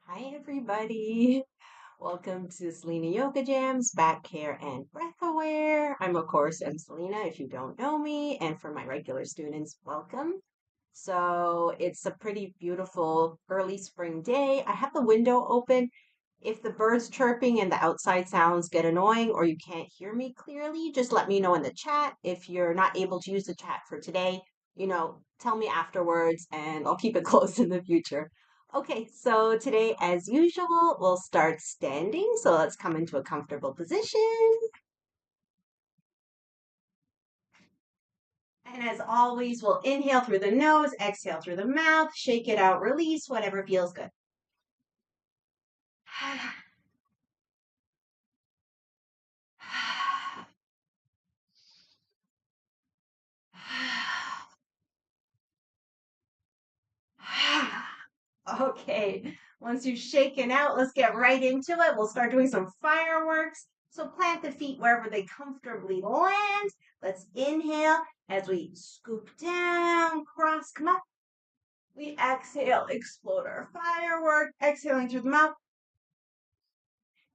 Hi, everybody. Welcome to Celina Yoga Jams, Back Care and Breath Aware. I'm, of course, Celina, if you don't know me. And for my regular students, welcome. So it's a pretty beautiful early spring day. I have the window open. If the birds chirping and the outside sounds get annoying or you can't hear me clearly, just let me know in the chat. If you're not able to use the chat for today, tell me afterwards and I'll keep it closed in the future. Okay, so today, as usual, we'll start standing. So let's come into a comfortable position. And as always, we'll inhale through the nose, exhale through the mouth, shake it out, release whatever feels good. Okay, once you've shaken out, let's get right into it. We'll start doing some fireworks. So plant the feet wherever they comfortably land. Let's inhale as we scoop down, cross, come up. We exhale, explode our firework, exhaling through the mouth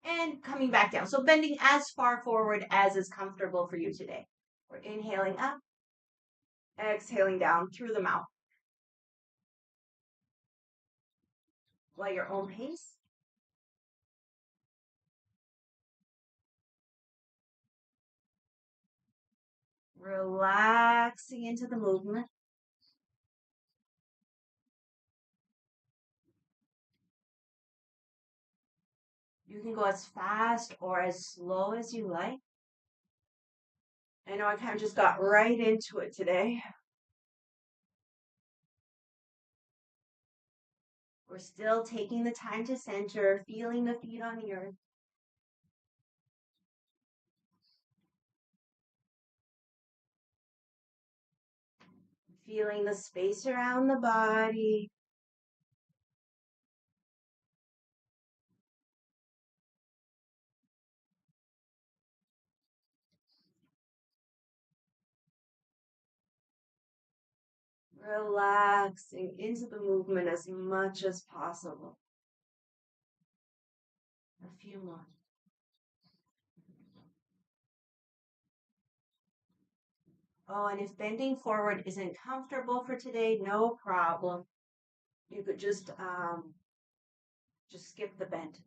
and coming back down. So bending as far forward as is comfortable for you today. We're inhaling up, exhaling down through the mouth. At your own pace. Relaxing into the movement. You can go as fast or as slow as you like. I know I kind of just got right into it today. We're still taking the time to center, feeling the feet on the earth. Feeling the space around the body. Relaxing into the movement as much as possible. A few more. Oh, and if bending forward isn't comfortable for today, no problem. You could just skip the bend.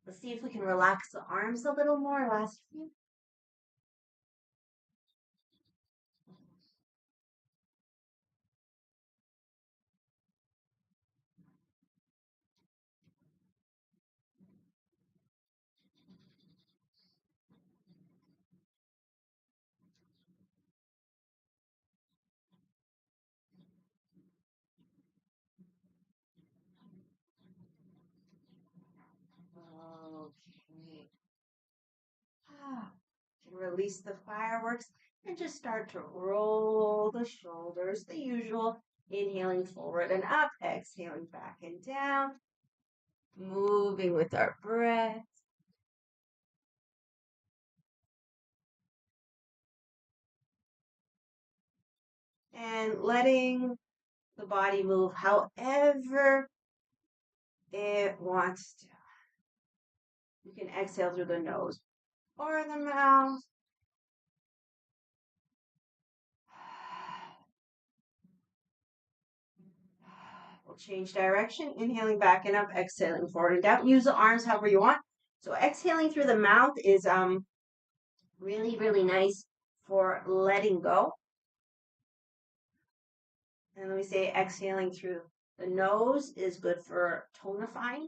Let's see if we can relax the arms a little more. Last few. Okay. Can release the fireworks and just start to roll the shoulders, the usual. Inhaling forward and up, exhaling back and down, moving with our breath. And letting the body move however it wants to. You can exhale through the nose or the mouth. We'll change direction, inhaling back and up, exhaling forward and down. Use the arms however you want. So exhaling through the mouth is really, really nice for letting go. And let me say exhaling through the nose is good for tonifying.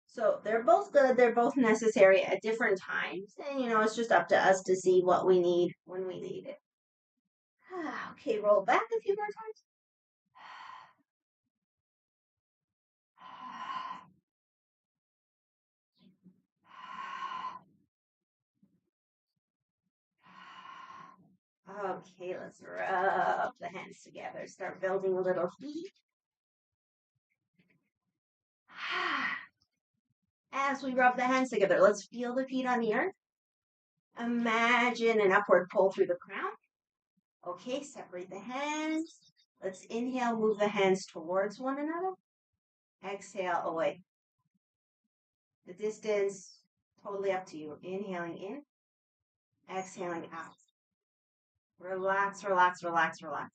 So they're both good. They're both necessary at different times. And, it's just up to us to see what we need when we need it. Okay, roll back a few more times. Okay, let's rub the hands together. Start building a little heat. As we rub the hands together, let's feel the feet on the earth. Imagine an upward pull through the crown. Okay, separate the hands. Let's inhale, move the hands towards one another. Exhale away. The distance, totally up to you. Inhaling in, exhaling out. Relax, relax, relax, relax.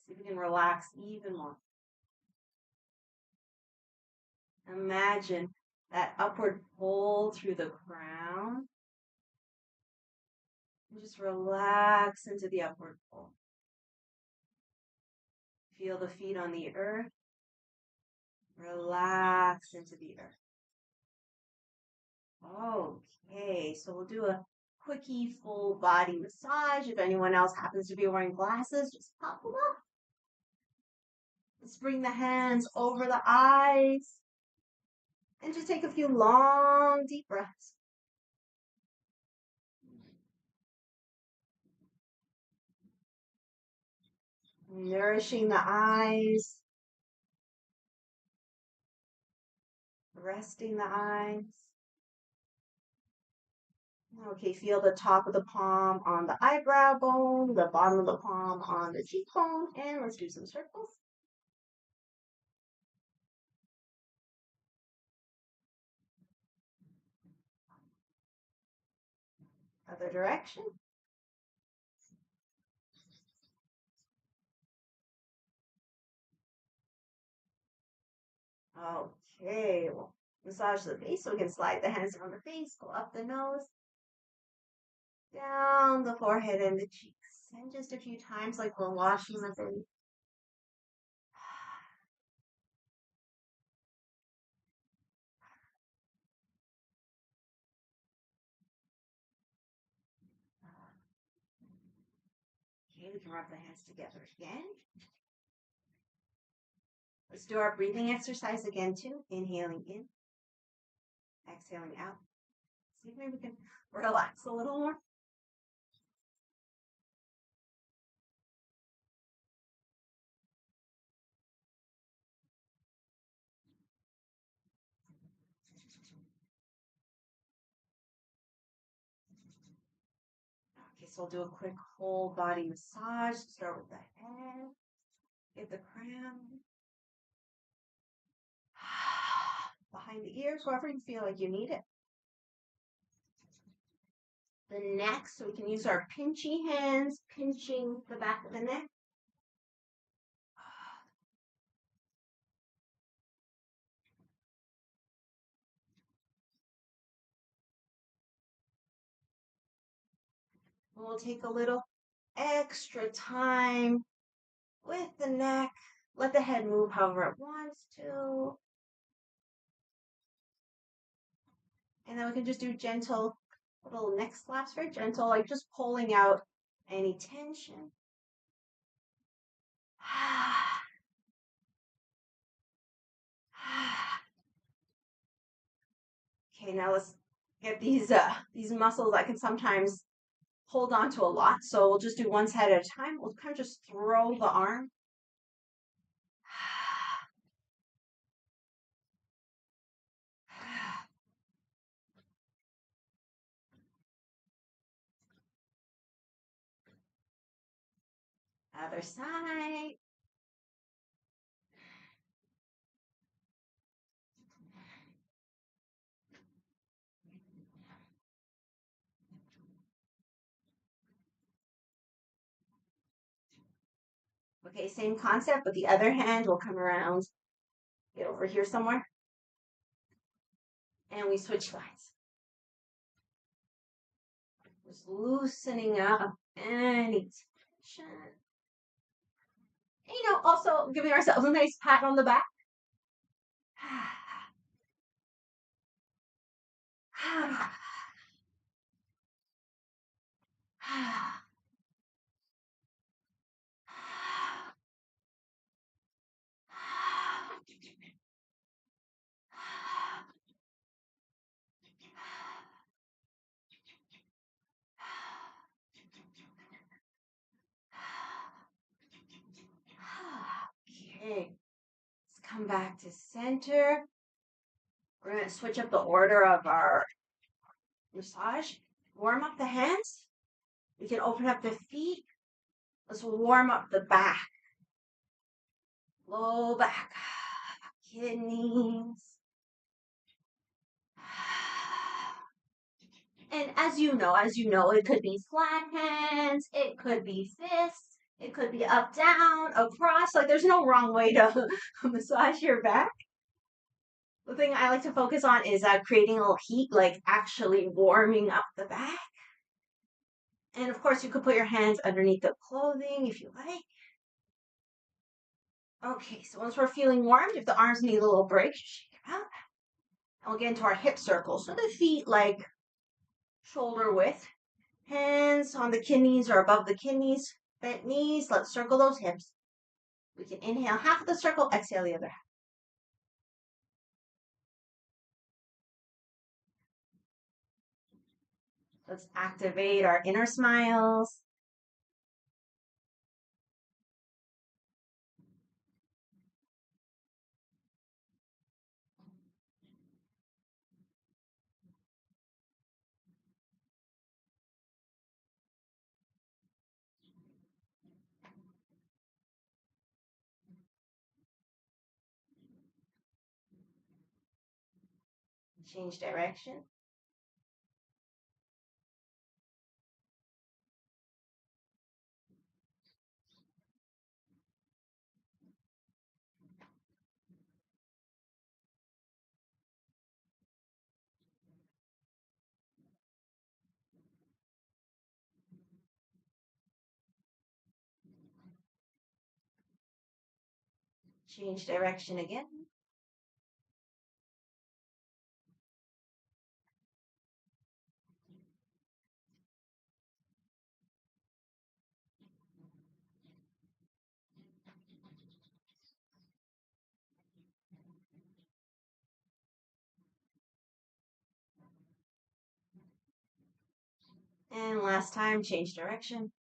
See if you can relax even more. Imagine that upward pull through the crown. And just relax into the upward pull. Feel the feet on the earth. Relax into the earth. Okay, so we'll do a quickie full body massage. If anyone else happens to be wearing glasses, just pop them up. Let's bring the hands over the eyes. And just take a few long, deep breaths. Nourishing the eyes. Resting the eyes. Okay, feel the top of the palm on the eyebrow bone, the bottom of the palm on the cheekbone, and let's do some circles. Other direction. Okay, well, massage the face so we can slide the hands down the face, go up the nose, down the forehead and the cheeks, and just a few times like we're washing the face. Okay, we can rub the hands together again. Let's do our breathing exercise again too. Inhaling in, exhaling out. See if maybe we can relax a little more. Okay, so we'll do a quick whole body massage. Start with the head, get the crown, behind the ears, wherever you feel like you need it. The neck, so we can use our pinchy hands, pinching the back of the neck. We'll take a little extra time with the neck. Let the head move however it wants to. And then we can just do gentle little neck slaps, very gentle, like just pulling out any tension. Okay, now let's get these muscles that can sometimes hold on to a lot. So we'll just do one side at a time. We'll kind of just throw the arm. Other side. Okay, same concept, but the other hand will come around, get over here somewhere, and we switch sides. Just loosening up any tension. And, also giving ourselves a nice pat on the back. Okay, let's come back to center. We're going to switch up the order of our massage. Warm up the hands. We can open up the feet. Let's warm up the back. Low back. Kidneys. And as you know, it could be flat hands, it could be fists, it could be up, down, across. Like there's no wrong way to massage your back. The thing I like to focus on is creating a little heat, like actually warming up the back. And of course, you could put your hands underneath the clothing if you like. Okay, so once we're feeling warmed, if the arms need a little break, shake it out. And we'll get into our hip circle. So the feet like shoulder width. Hands on the kidneys or above the kidneys, bent knees. Let's circle those hips. We can inhale half of the circle, exhale the other half. Let's activate our inner smiles. Change direction. Change direction again. And last time, change direction.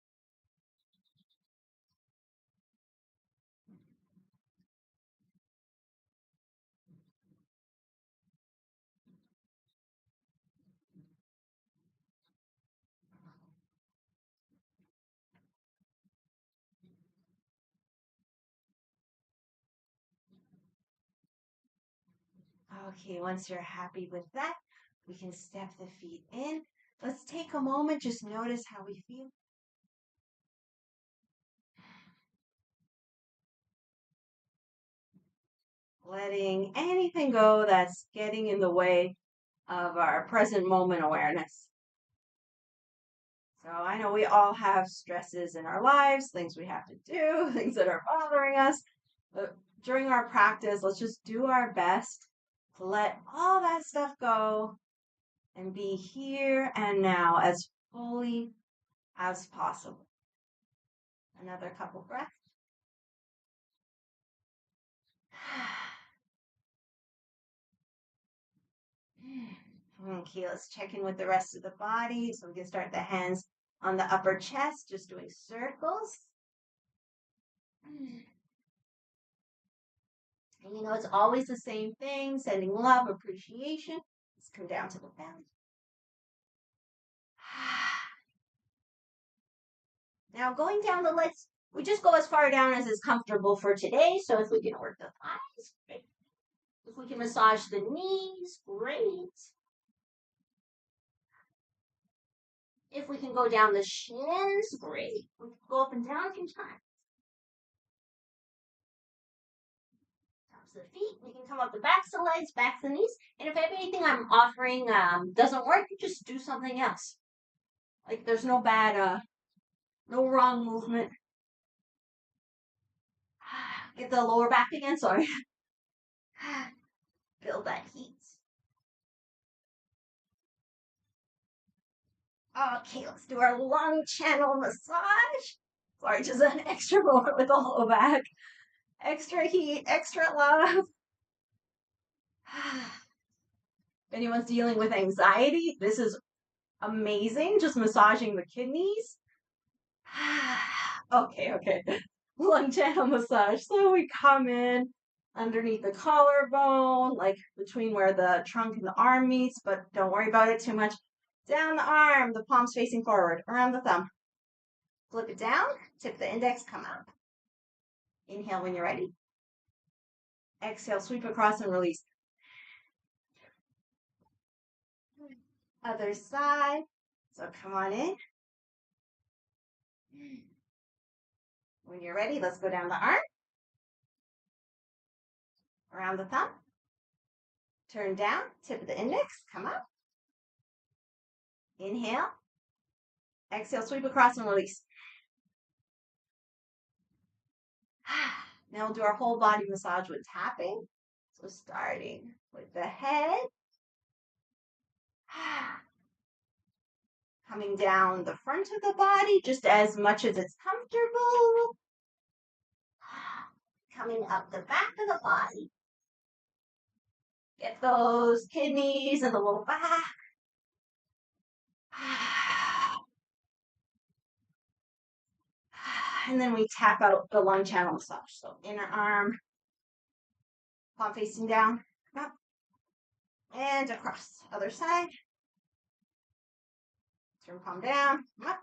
Okay, once you're happy with that, we can step the feet in. Let's take a moment, just notice how we feel. Letting anything go that's getting in the way of our present moment awareness. So I know we all have stresses in our lives, things we have to do, things that are bothering us. But during our practice, let's just do our best to let all that stuff go and be here and now as fully as possible. Another couple breaths. Okay, let's check in with the rest of the body. So we can start the hands on the upper chest, just doing circles. And you know, it's always the same thing, sending love, appreciation. Let's come down to the belly. Now going down the legs, we just go as far down as is comfortable for today. So if we can work the thighs, great. If we can massage the knees, great. If we can go down the shins, great. We can go up and down a few times. Tops of the feet, we can come up the backs of the legs, backs of the knees. And if anything I'm offering doesn't work, just do something else. Like there's no bad, no wrong movement. Get the lower back again, sorry. Feel that heat. Okay, let's do our lung channel massage. Sorry, just an extra moment with the low back. Extra heat, extra love. If anyone's dealing with anxiety, this is amazing. Just massaging the kidneys. Okay. lung channel massage. So we come in underneath the collarbone, like between where the trunk and the arm meets, but don't worry about it too much. Down the arm, the palms facing forward, around the thumb. Flip it down, tip the index, come up. Inhale when you're ready. Exhale, sweep across and release. Other side. So come on in. When you're ready, let's go down the arm. Around the thumb. Turn down, tip of the index, come up. Inhale. Exhale, sweep across and release. Now we'll do our whole body massage with tapping. So starting with the head. Coming down the front of the body just as much as it's comfortable. Coming up the back of the body. Get those kidneys and the lower back. And then we tap out the lung channel massage. So inner arm, palm facing down, up, and across. Other side. Turn palm down, up,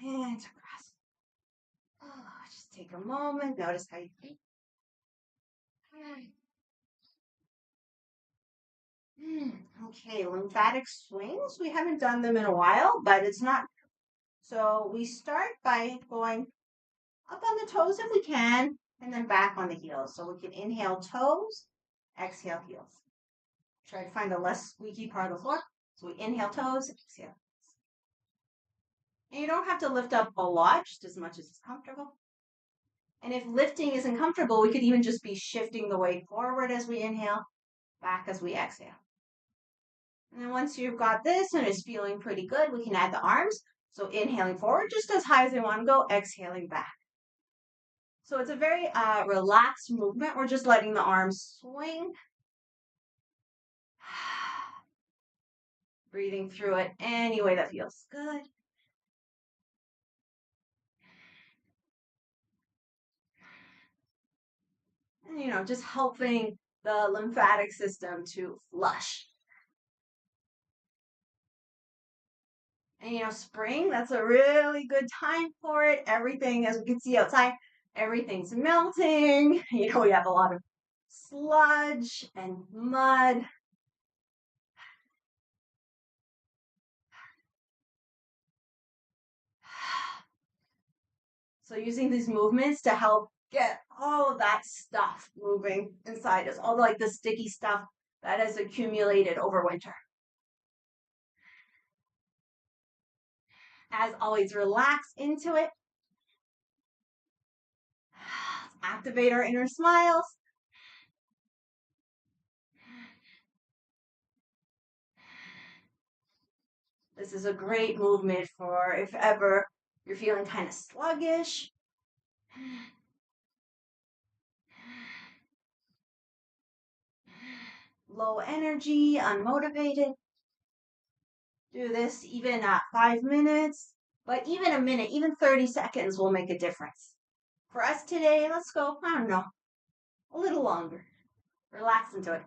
and across. Oh, just take a moment. Notice how you feel. Okay, lymphatic swings. We haven't done them in a while, but it's not. So we start by going up on the toes if we can, and then back on the heels. So we can inhale toes, exhale heels. Try to find a less squeaky part of the floor. So we inhale toes, exhale. And you don't have to lift up a lot, just as much as it's comfortable. And if lifting isn't comfortable, we could even just be shifting the weight forward as we inhale, back as we exhale. And then once you've got this and it's feeling pretty good, we can add the arms. So inhaling forward just as high as they want to go, exhaling back. So it's a very relaxed movement. We're just letting the arms swing. Breathing through it any way that feels good. And, just helping the lymphatic system to flush. And, spring, that's a really good time for it. Everything, as we can see outside, everything's melting. We have a lot of sludge and mud. So using these movements to help get all of that stuff moving inside us, all the sticky stuff that has accumulated over winter. As always, relax into it. Activate our inner smiles. This is a great movement for if ever you're feeling kind of sluggish. Low energy, unmotivated. Do this even at 5 minutes, but even a minute, even 30 seconds will make a difference. For us today, let's go, I don't know, a little longer. Relax into it.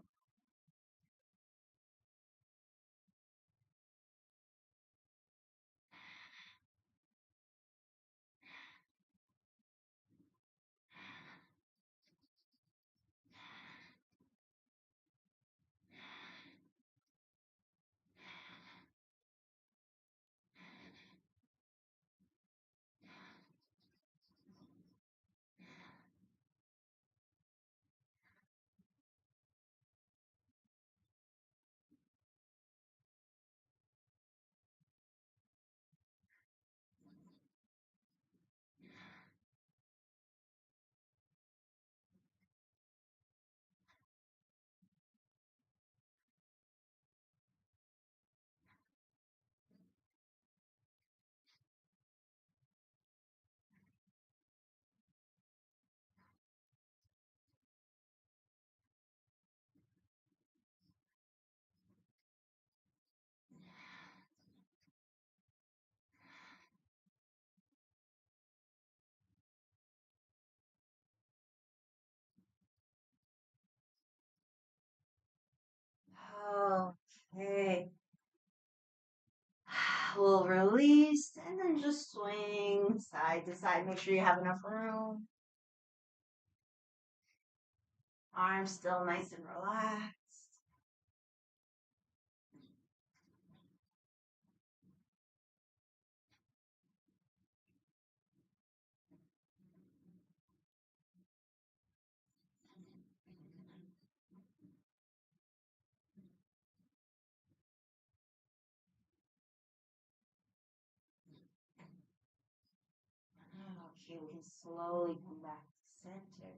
We'll release and then just swing side to side. Make sure you have enough room. Arms still nice and relaxed. Okay, we can slowly come back to center.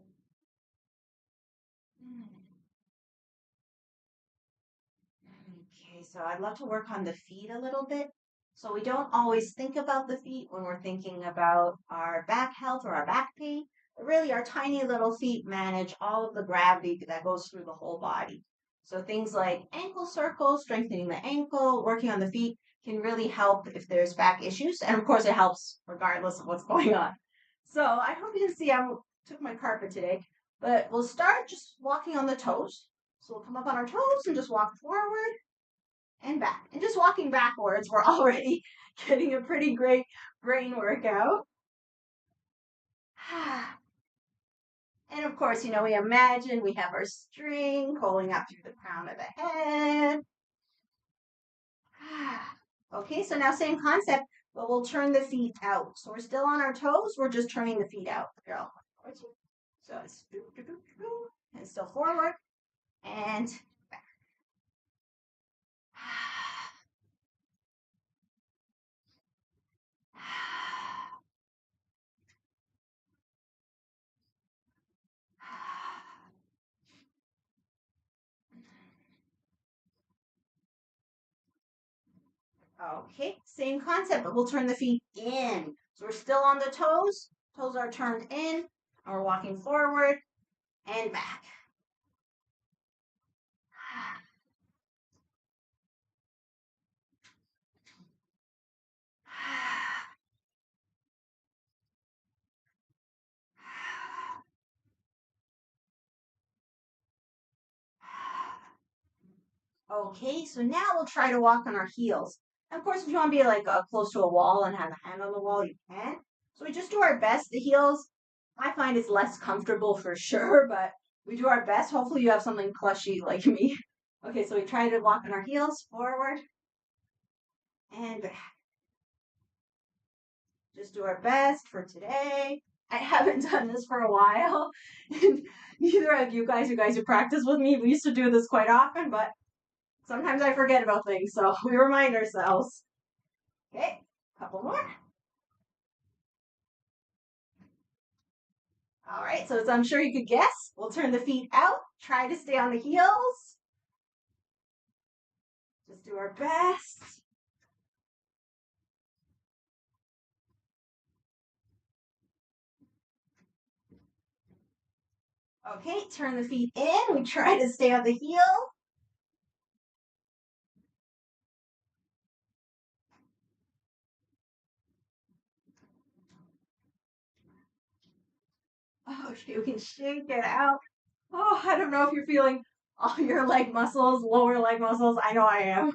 Okay, so I'd love to work on the feet a little bit. So we don't always think about the feet when we're thinking about our back health or our back pain. But really, our tiny little feet manage all of the gravity that goes through the whole body. So things like ankle circles, strengthening the ankle, working on the feet can really help if there's back issues. And of course, it helps regardless of what's going on. So I hope you can see I took my carpet today, but we'll start just walking on the toes. So we'll come up on our toes and just walk forward and back. And just walking backwards, we're already getting a pretty great brain workout. And of course, we imagine we have our string pulling up through the crown of the head. Okay, so now same concept, but we'll turn the feet out. So we're still on our toes, we're just turning the feet out. So it's and still forward and back. Okay, same concept, but we'll turn the feet in. So we're still on the toes. Toes are turned in, and we're walking forward and back. Okay, so now we'll try to walk on our heels. Of course, if you want to be like close to a wall and have a hand on the wall, you can. So we just do our best. The heels, I find it's less comfortable for sure, but we do our best. Hopefully you have something plushy like me. Okay, so we try to walk on our heels, forward and back. Just do our best for today. I haven't done this for a while. Neither of you guys who practice with me, we used to do this quite often, but sometimes I forget about things, so we remind ourselves. Okay, couple more. All right, so as I'm sure you could guess, we'll turn the feet out, try to stay on the heels. Just do our best. Okay, turn the feet in. We try to stay on the heel. Okay, we can shake it out. Oh, I don't know if you're feeling all your leg muscles, lower leg muscles. I know I am.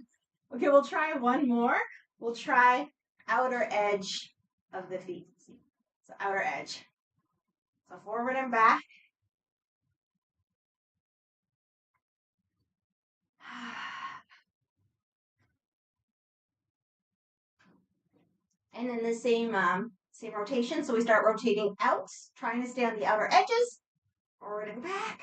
Okay, we'll try one more. We'll try outer edge of the feet. So outer edge. So forward and back. And then the same rotation. So we start rotating out, trying to stay on the outer edges, forward and back.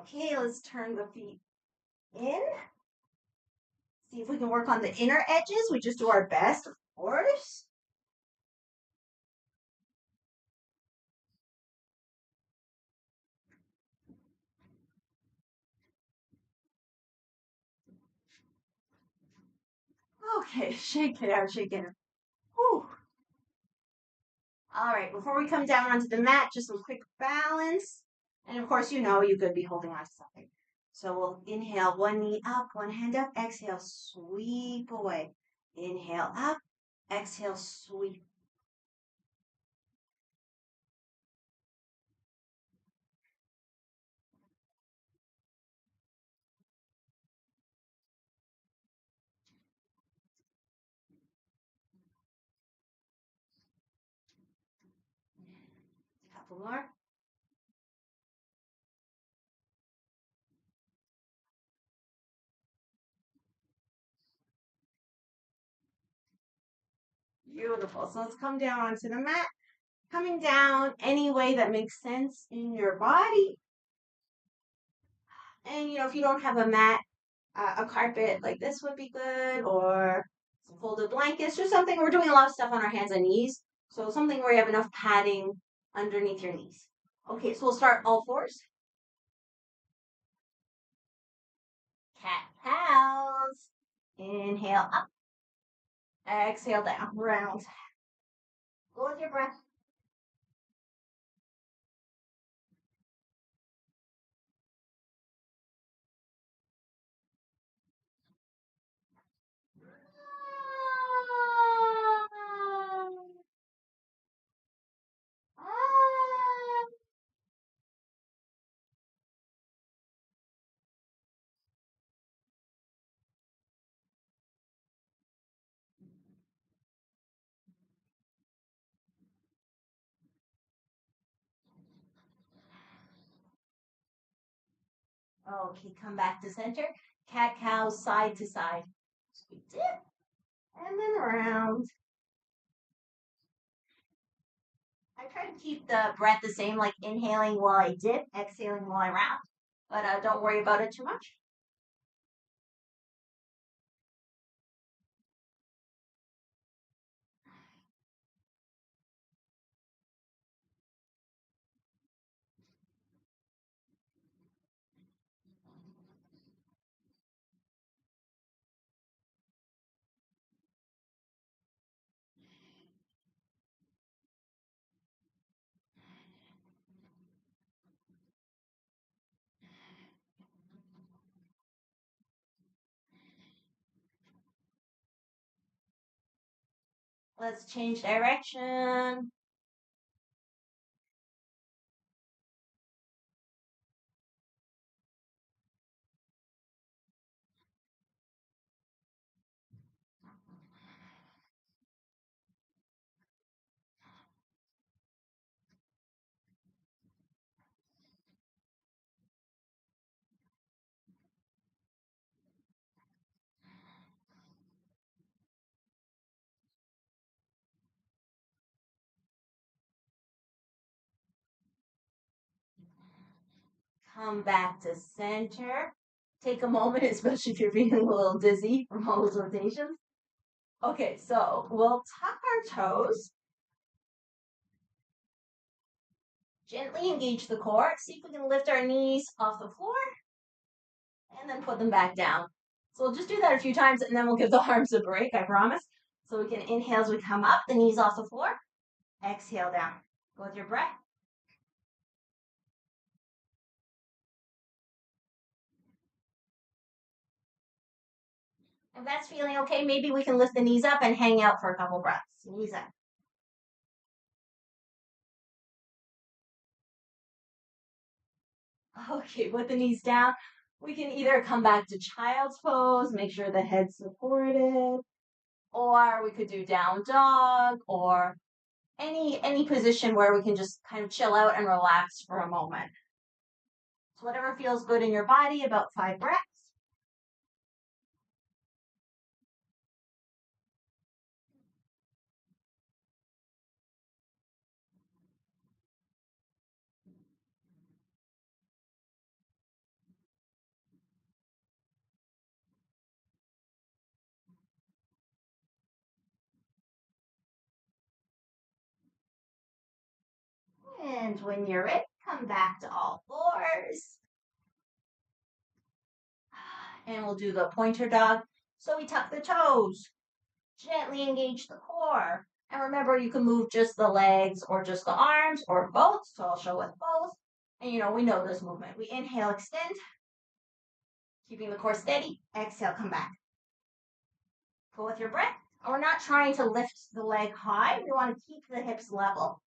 Okay, let's turn the feet in. See if we can work on the inner edges. We just do our best, of course. Okay, shake it out, shake it out. Whew. All right, before we come down onto the mat, just some quick balance. And of course, you could be holding on to something. So we'll inhale, one knee up, one hand up, exhale, sweep away. Inhale up, exhale, sweep. Couple more. Beautiful. So let's come down onto the mat. Coming down any way that makes sense in your body. And if you don't have a mat, a carpet like this would be good, or some folded blankets, just something. We're doing a lot of stuff on our hands and knees, so something where you have enough padding underneath your knees. Okay, so we'll start all fours. Cat cows. Inhale up. Exhale down. Round. Go with your breath. Okay, come back to center. Cat cow, side to side. Sweet dip. And then around. I try to keep the breath the same, like inhaling while I dip, exhaling while I round. But don't worry about it too much. Let's change direction. Come back to center. Take a moment, especially if you're feeling a little dizzy from all those rotations. Okay, so we'll tuck our toes. Gently engage the core. See if we can lift our knees off the floor and then put them back down. So we'll just do that a few times and then we'll give the arms a break, I promise. So we can inhale as we come up, the knees off the floor. Exhale down. Go with your breath. If that's feeling okay, maybe we can lift the knees up and hang out for a couple breaths. Knees up. Okay, with the knees down, we can either come back to child's pose, make sure the head's supported, or we could do down dog, or any position where we can just kind of chill out and relax for a moment. So whatever feels good in your body, about 5 breaths. And when you're ready, come back to all fours. And we'll do the pointer dog. So we tuck the toes, gently engage the core. And remember, you can move just the legs or just the arms or both. So I'll show with both. And we know this movement. We inhale, extend, keeping the core steady. Exhale, come back. Go with your breath. And we're not trying to lift the leg high. We want to keep the hips level.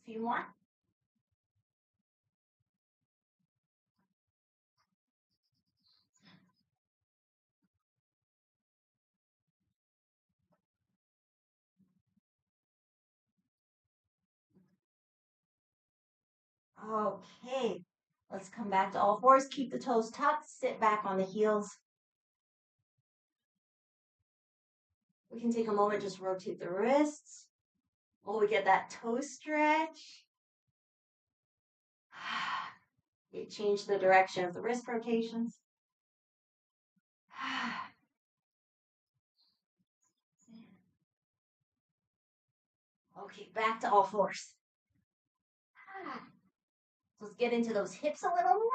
few more. Okay, let's come back to all fours. Keep the toes tucked. Sit back on the heels. We can take a moment, just rotate the wrists. While we get that toe stretch. Change the direction of the wrist rotations. Okay, back to all fours. Let's get into those hips a little more.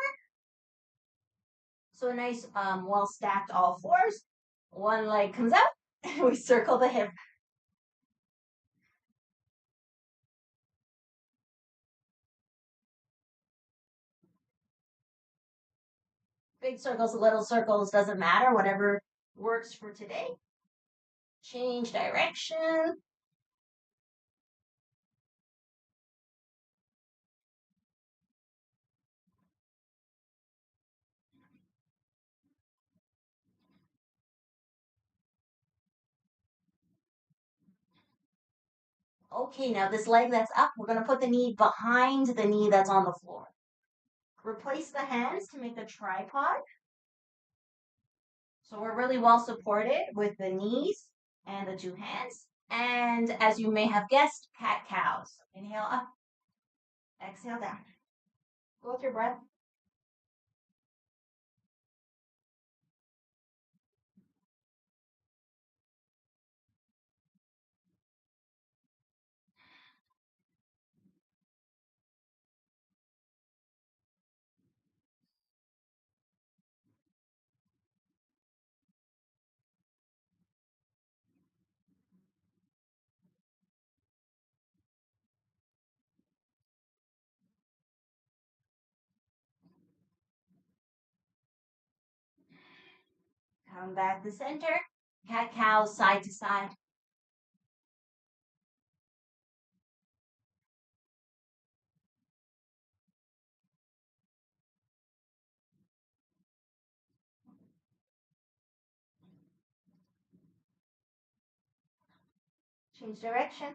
So a nice, well stacked all fours. One leg comes out, and we circle the hip. Big circles, little circles, doesn't matter, whatever works for today. Change direction. Okay, now this leg that's up, we're going to put the knee behind the knee that's on the floor. Replace the hands to make a tripod. So we're really well supported with the knees and the two hands. And as you may have guessed, cat cows. Inhale up, exhale down. Go with your breath. Come back to center. Cat cows side to side. Change direction.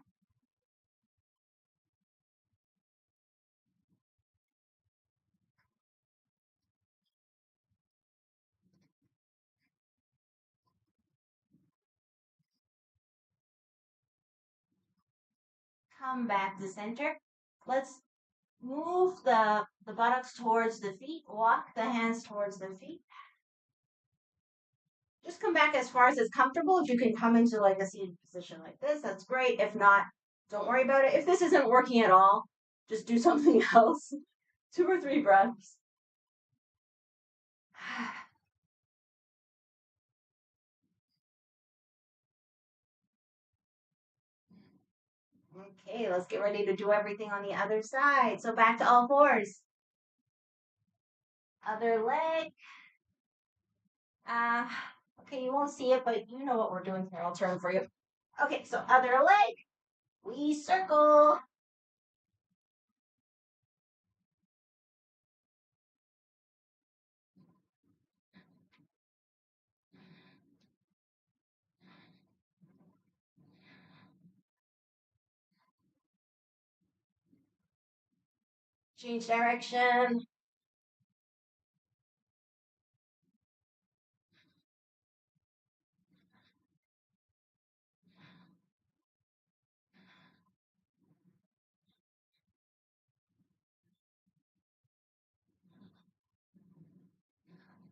Come back to center. Let's move the buttocks towards the feet. Walk the hands towards the feet. Just come back as far as is comfortable. If you can come into like a seated position like this, that's great. If not, don't worry about it. If this isn't working at all, just do something else. 2 or 3 breaths. Okay, let's get ready to do everything on the other side. So back to all fours. Other leg. Uh, okay, you won't see it, but you know what we're doing here. I'll turn for you. Okay, so other leg. We circle. Change direction.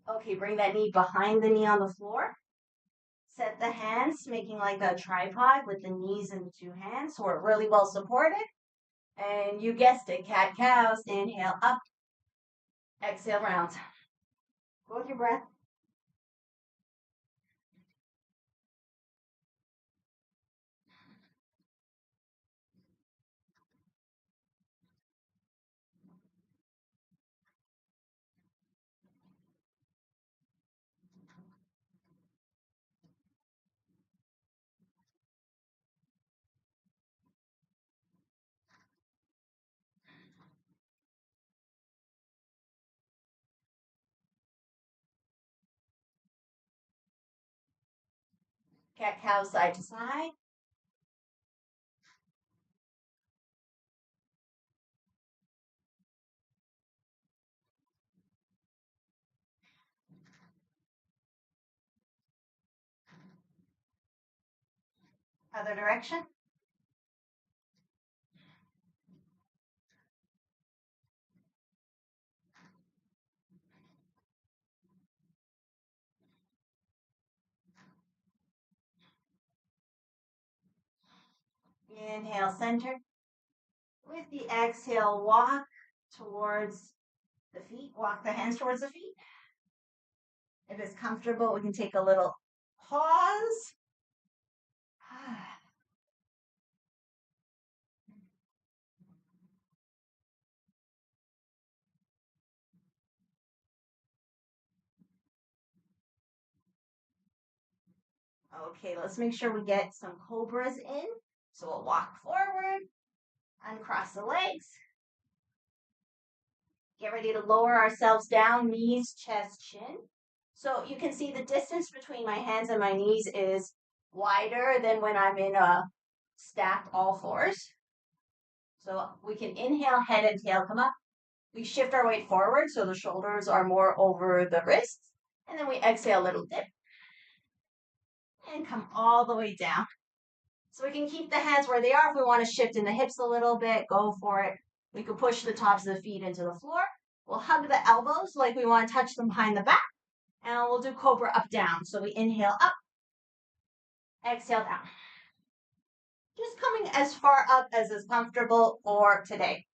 Okay, bring that knee behind the knee on the floor. Set the hands, making like a tripod with the knees and the two hands. So we're really well supported. And you guessed it, cat cows. Inhale up, exhale round. Go with your breath. Cat-cow side to side. Other direction. Inhale, center. With the exhale, walk towards the feet. Walk the hands towards the feet. If it's comfortable, we can take a little pause. Okay, let's make sure we get some cobras in. So we'll walk forward, uncross the legs. Get ready to lower ourselves down, knees, chest, chin. So you can see the distance between my hands and my knees is wider than when I'm in a stacked all fours. So we can inhale, head and tail come up. We shift our weight forward so the shoulders are more over the wrists. And then we exhale, a little dip. And come all the way down. So we can keep the hands where they are. If we want to shift in the hips a little bit, go for it. We could push the tops of the feet into the floor. We'll hug the elbows like we want to touch them behind the back. And we'll do cobra up, down. So we inhale up, exhale down. Just coming as far up as is comfortable for today.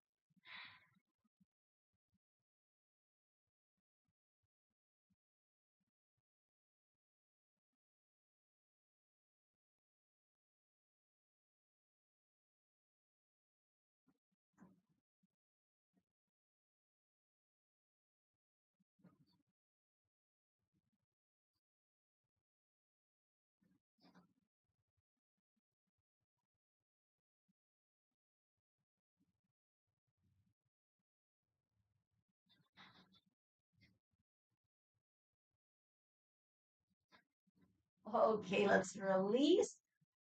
Okay, let's release.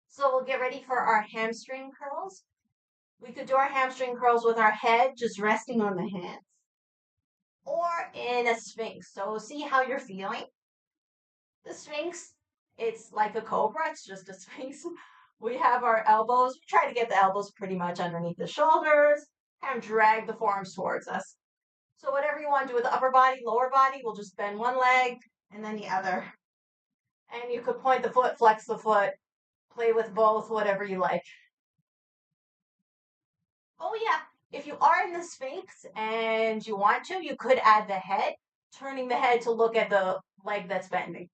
So we'll get ready for our hamstring curls. We could do our hamstring curls with our head just resting on the hands or in a sphinx. So see how you're feeling. The sphinx, it's like a cobra, it's just a sphinx. We have our elbows. We try to get the elbows pretty much underneath the shoulders and drag the forearms towards us. So whatever you want to do with the upper body, lower body, we'll just bend one leg and then the other. And you could point the foot, flex the foot, play with both, whatever you like. Oh yeah, if you are in the Sphinx and you want to, you could add the head, turning the head to look at the leg that's bending.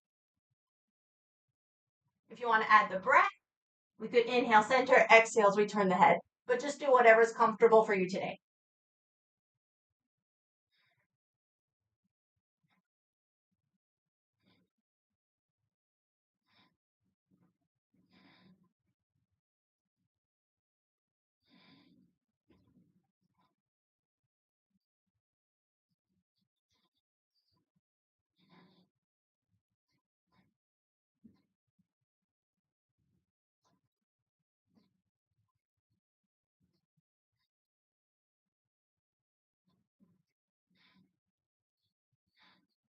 If you want to add the breath, we could inhale center, exhale as we turn the head, but just do whatever's comfortable for you today.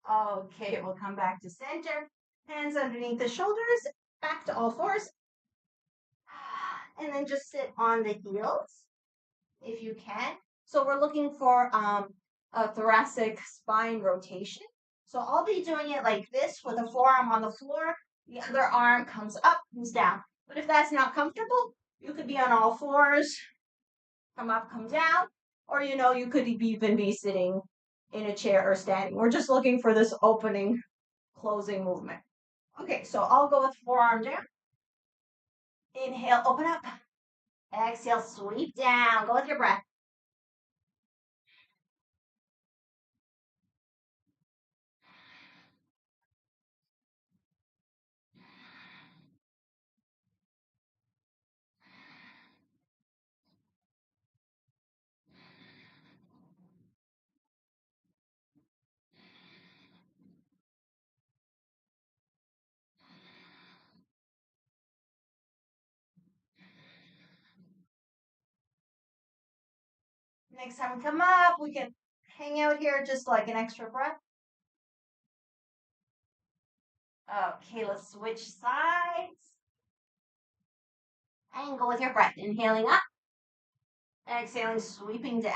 Okay, we'll come back to center. Hands underneath the shoulders, back to all fours. And then just sit on the heels if you can. So we're looking for a thoracic spine rotation. So I'll be doing it like this with a forearm on the floor. The other arm comes up, comes down. But if that's not comfortable, you could be on all fours, come up, come down, or you could even be sitting in a chair or standing. We're just looking for this opening, closing movement. Okay, so I'll go with forearm down. Inhale, open up. Exhale, sweep down. Go with your breath. Next time we come up, we can hang out here just like an extra breath. Okay, let's switch sides. And go with your breath. Inhaling up, exhaling, sweeping down.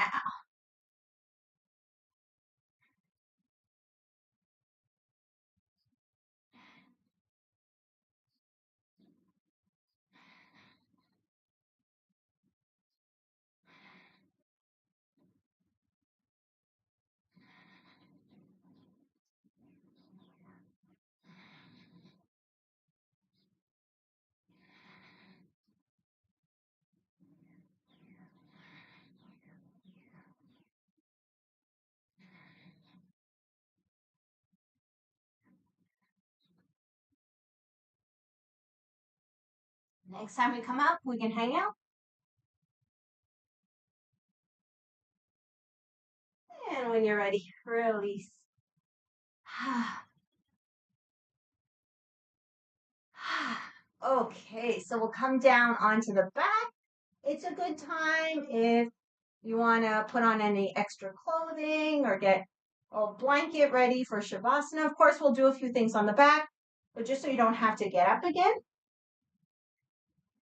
Next time we come up, we can hang out. And when you're ready, release. Okay, so we'll come down onto the back. It's a good time if you want to put on any extra clothing or get a blanket ready for Shavasana. Of course, we'll do a few things on the back, but just so you don't have to get up again.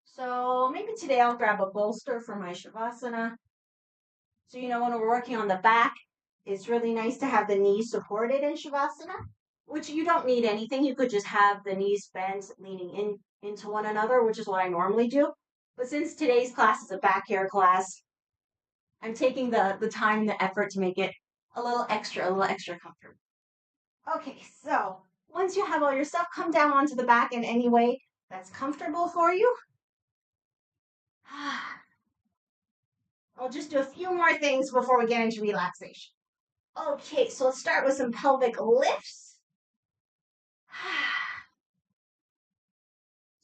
So maybe today I'll grab a bolster for my Shavasana. So, when we're working on the back, it's really nice to have the knees supported in Shavasana, which you don't need anything. You could just have the knees bent, leaning into one another, which is what I normally do. But since today's class is a back care class, I'm taking the time and the effort to make it a little extra comfortable. Okay, so once you have all your stuff, come down onto the back in any way that's comfortable for you. I'll just do a few more things before we get into relaxation. Okay, so let's start with some pelvic lifts.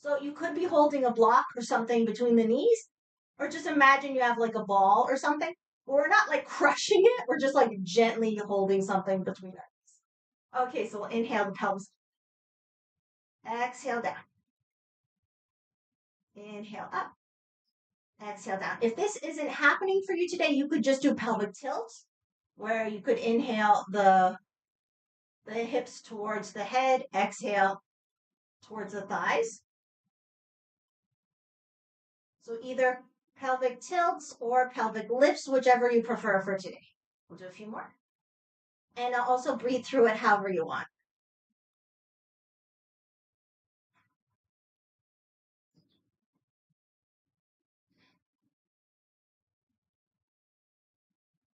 So you could be holding a block or something between the knees, or just imagine you have like a ball or something. We're not like crushing it, we're just like gently holding something between our knees. Okay, so we'll inhale the pelvis. Exhale down. Inhale up. Exhale down. If this isn't happening for you today, you could just do pelvic tilts, where you could inhale the hips towards the head, exhale towards the thighs. So either pelvic tilts or pelvic lifts, whichever you prefer for today. We'll do a few more. And I'll also breathe through it however you want.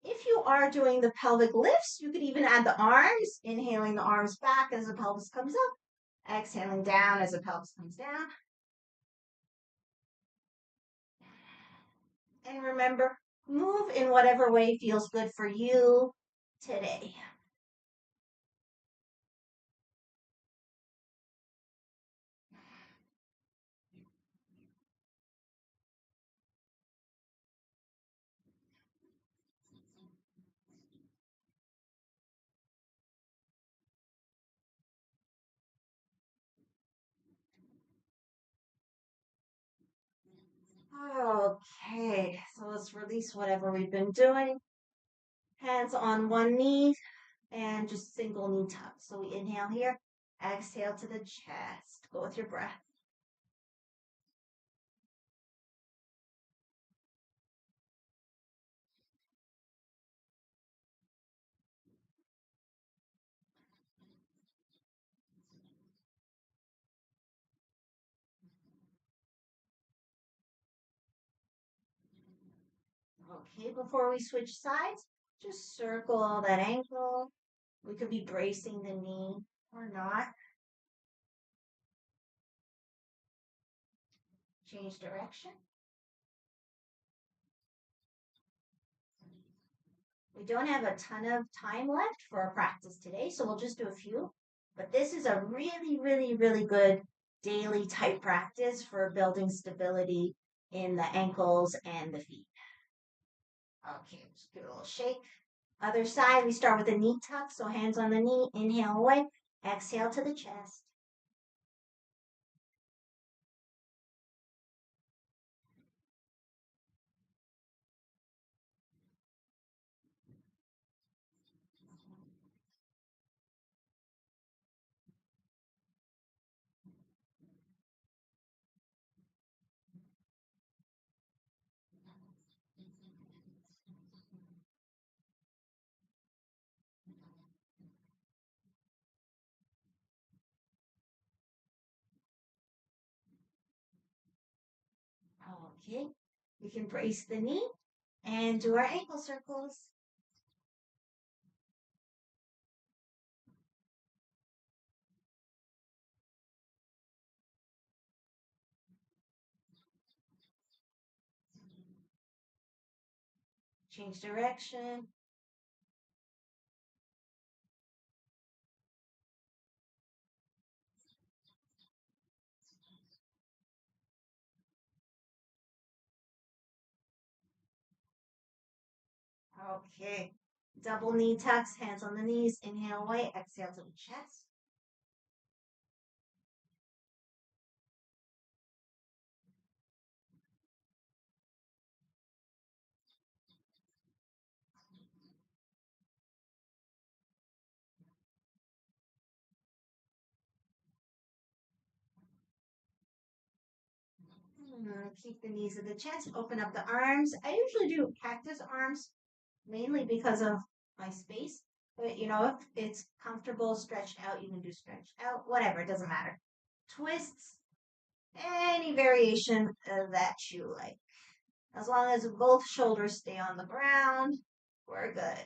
If you are doing the pelvic lifts, you could even add the arms, inhaling the arms back as the pelvis comes up, exhaling down as the pelvis comes down. And remember, move in whatever way feels good for you today. Okay, so let's release whatever we've been doing. Hands on one knee and just single knee tuck. So we inhale here, exhale to the chest. Go with your breath. Okay, before we switch sides, just circle that ankle. We could be bracing the knee or not. Change direction. We don't have a ton of time left for our practice today, so we'll just do a few. But this is a really, really, really good daily type practice for building stability in the ankles and the feet. Okay, just give it a little shake. Other side, we start with a knee tuck, so hands on the knee, inhale away, exhale to the chest. Okay, we can brace the knee and do our ankle circles. Change direction. Okay. Double knee tucks, hands on the knees. Inhale away, exhale to the chest. Keep the knees at the chest. Open up the arms. I usually do cactus arms mainly because of my space. But if it's comfortable, stretched out, you can do stretched out. Whatever, it doesn't matter. Twists, any variation that you like. As long as both shoulders stay on the ground, we're good.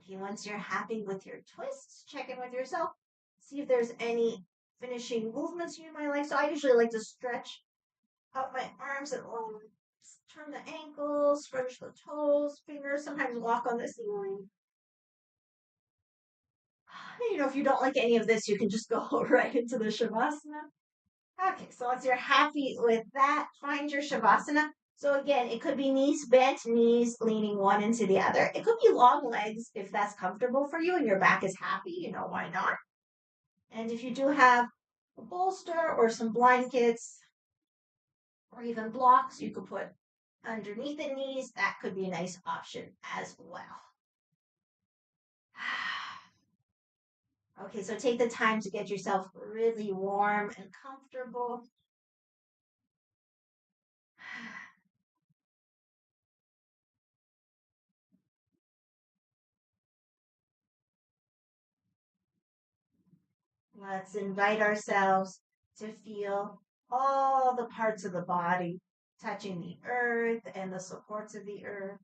Okay, once you're happy with your twists, check in with yourself. See if there's any finishing movements you might like. So I usually like to stretch up my arms and turn the ankles, stretch the toes, fingers, sometimes walk on the ceiling. If you don't like any of this, you can just go right into the Shavasana. Okay, so once you're happy with that, find your Shavasana. So again, it could be knees bent, knees leaning one into the other. It could be long legs if that's comfortable for you and your back is happy, why not? And if you do have a bolster or some blankets or even blocks, you could put underneath the knees. That could be a nice option as well. Okay, so take the time to get yourself really warm and comfortable. Let's invite ourselves to feel all the parts of the body touching the earth and the supports of the earth.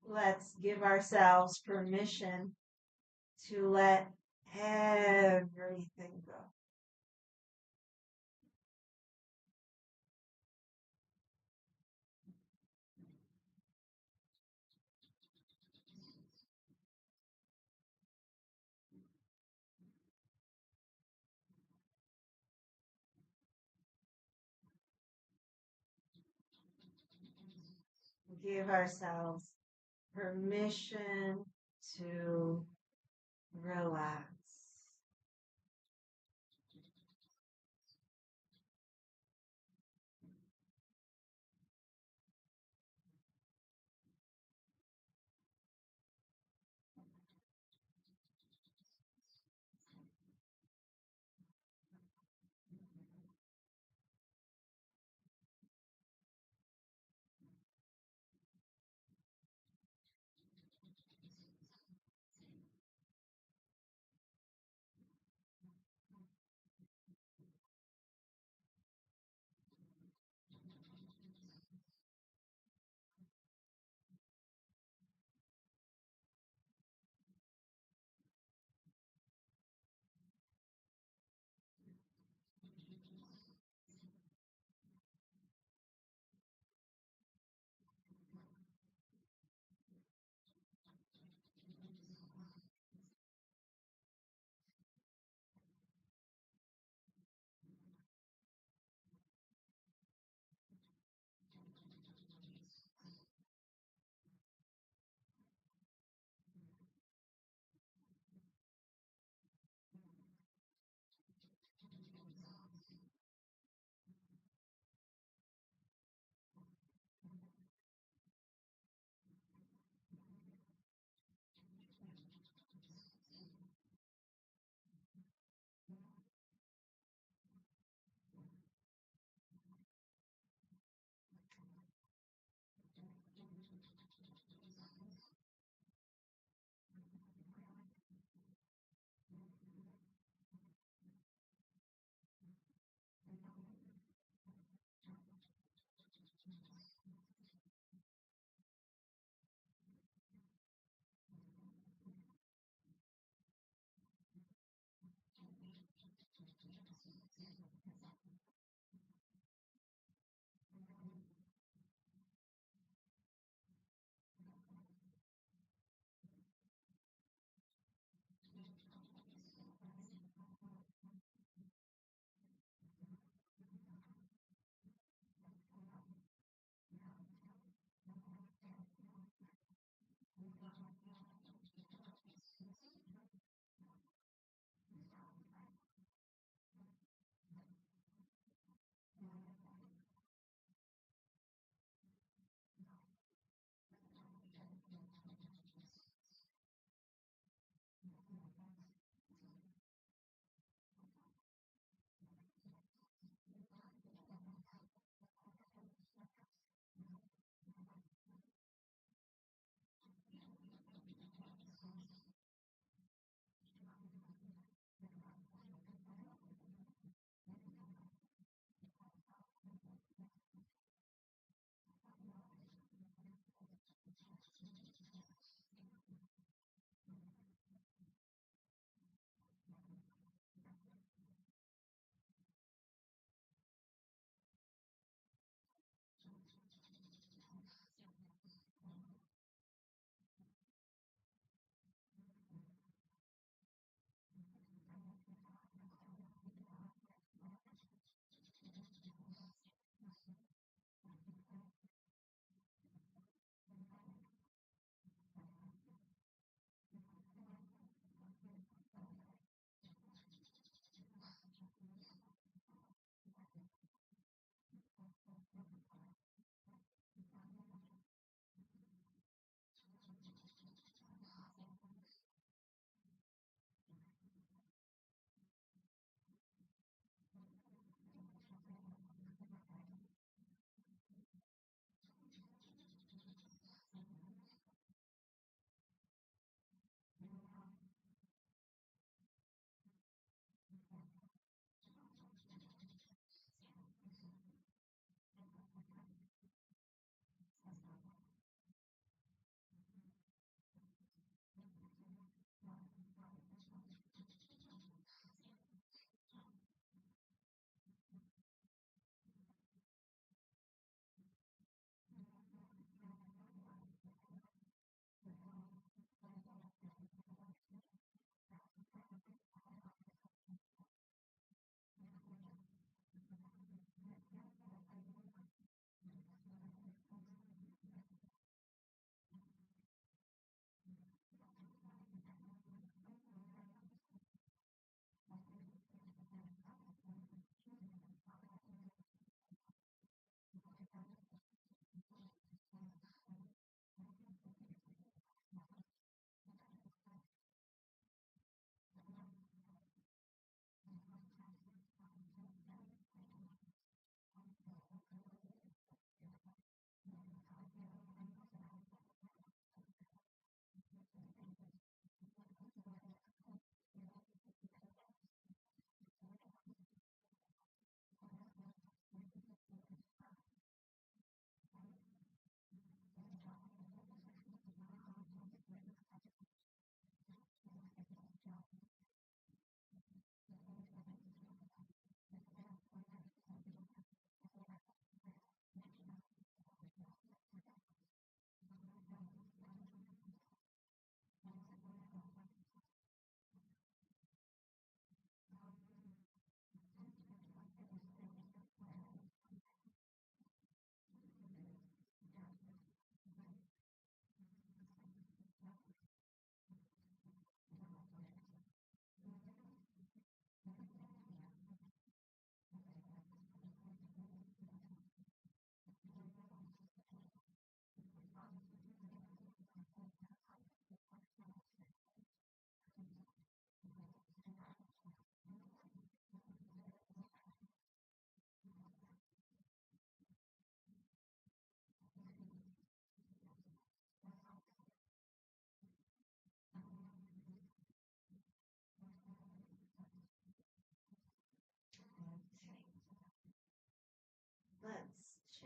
Let's give ourselves permission to let everything go. Give ourselves permission to relax.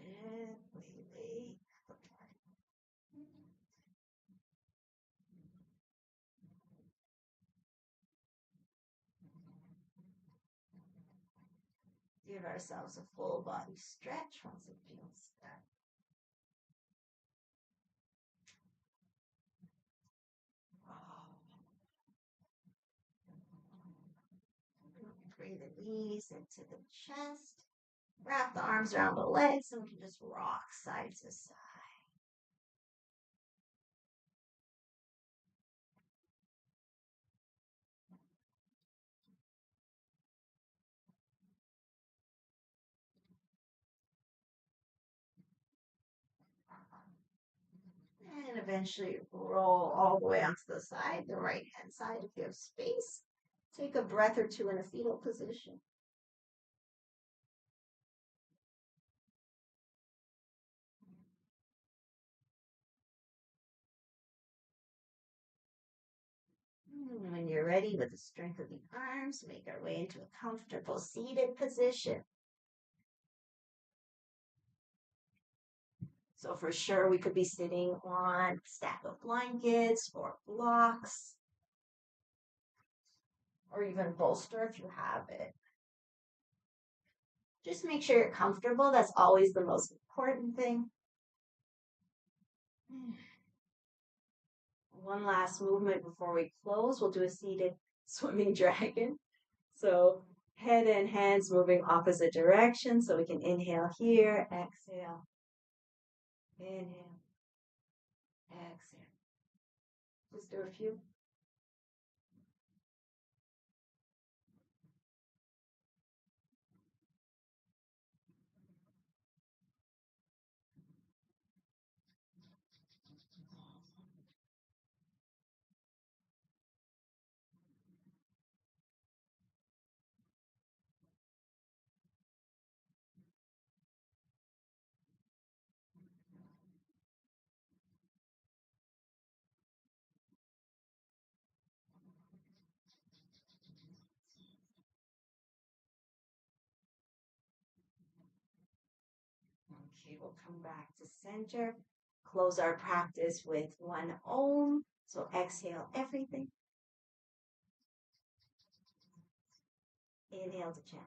Gently. Give ourselves a full body stretch once it feels done. Bring the knees into the chest. Wrap the arms around the legs and we can just rock side to side. And eventually roll all the way onto the side, the right hand side if you have space. Take a breath or two in a fetal position. And when you're ready with the strength of the arms, make our way into a comfortable seated position. So for sure, we could be sitting on a stack of blankets or blocks, or even bolster if you have it. Just make sure you're comfortable. That's always the most important thing. One last movement before we close. We'll do a seated swimming dragon. So head and hands moving opposite direction. So we can inhale here, exhale, inhale, exhale. Just do a few. Okay, we'll come back to center. Close our practice with one Om. So exhale everything. Inhale to chant.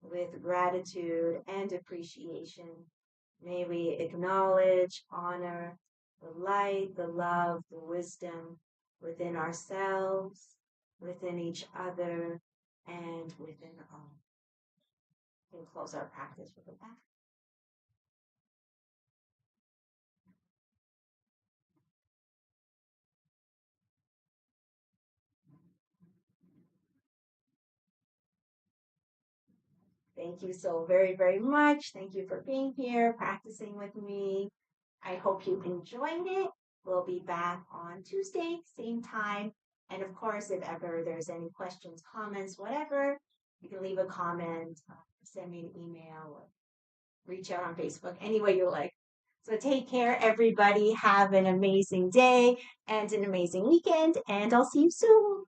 With gratitude and appreciation, may we acknowledge, honor the light, the love, the wisdom within ourselves, within each other, and within all. We can close our practice with a bow. Thank you so very, very much. Thank you for being here, practicing with me. I hope you enjoyed it. We'll be back on Tuesday, same time. And of course, if ever there's any questions, comments, whatever, you can leave a comment, send me an email, or reach out on Facebook, any way you like. So take care, everybody. Have an amazing day and an amazing weekend, and I'll see you soon.